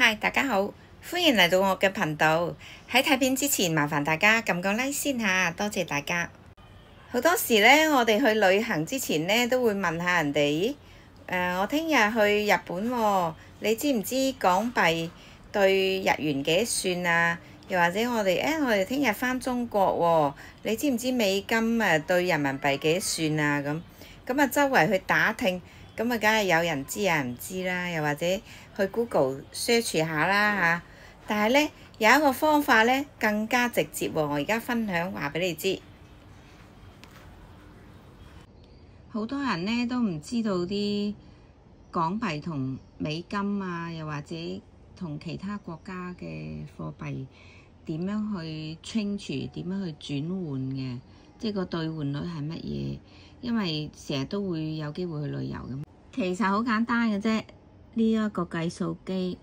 嗨，大家好，歡迎嚟到我嘅頻道。喺睇片之前，麻煩大家撳個 like 先吓，多謝大家。好多時呢，我哋去旅行之前呢，都會問下人哋，我聽日去日本喎，你知唔知港幣對日元幾算啊？又或者我哋聽日返中國喎，你知唔知美金對人民幣幾算啊？咁周圍去打聽。咁梗係有人知有人唔知啦，又或者去 Google search 下啦嚇。但係呢，有一個方法呢更加直接喎，我而家分享話俾你知。好多人呢都唔知道啲港幣同美金啊，又或者同其他國家嘅貨幣點樣去 change，點樣去轉換嘅，即係個兌換率係乜嘢？因為成日都會有機會去旅遊咁。其實好簡單嘅啫，呢一個計數機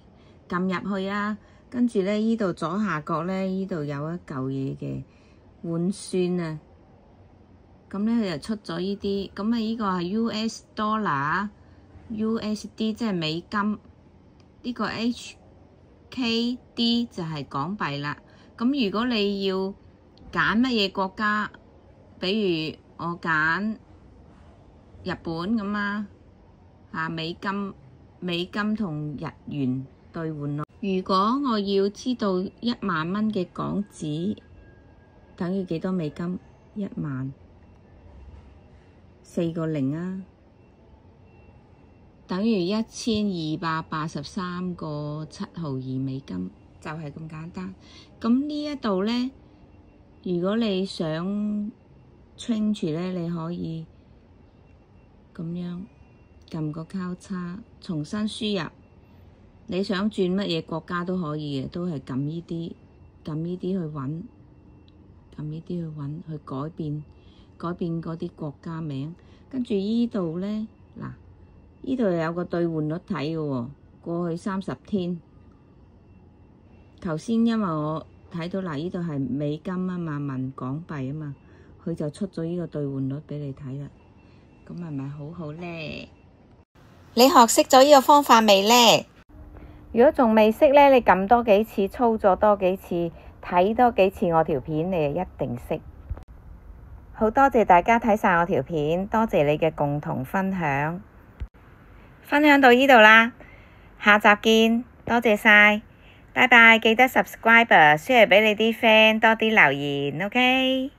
撳入去啦，跟住咧依度左下角咧，依度有一嚿嘢嘅換算啊，咁咧佢就出咗依啲，咁啊依個係 US dollar、USD 即係美金，呢個 HKD 就係港幣啦。咁如果你要揀乜嘢國家，比如我揀日本咁啊。美金同日元兌換率。如果我要知道10000蚊嘅港紙等於幾多美金？10000 4個零啊，等於1283個7毫2美金，就係咁簡單。咁呢一度呢，如果你想 change 呢，你可以咁樣。撳個交叉，重新輸入。你想轉乜嘢國家都可以嘅，都係撳呢啲去揾，去改變嗰啲國家名。跟住依度呢，嗱，依度有個兌換率睇嘅喎，過去30天。頭先因為我睇到嗱，依度係美金啊嘛，問港幣啊嘛，佢就出咗依個兌換率畀你睇啦。咁係咪好好呢？你學識咗呢個方法未呢？如果仲未識呢，你撳多幾次，操作多幾次，睇多幾次我條片，你就一定識。好多謝大家睇晒我條片，多謝你嘅共同分享。分享到呢度啦，下集見，多謝晒，拜拜！記得 subscribe，share 俾你啲 friend，多啲留言，OK？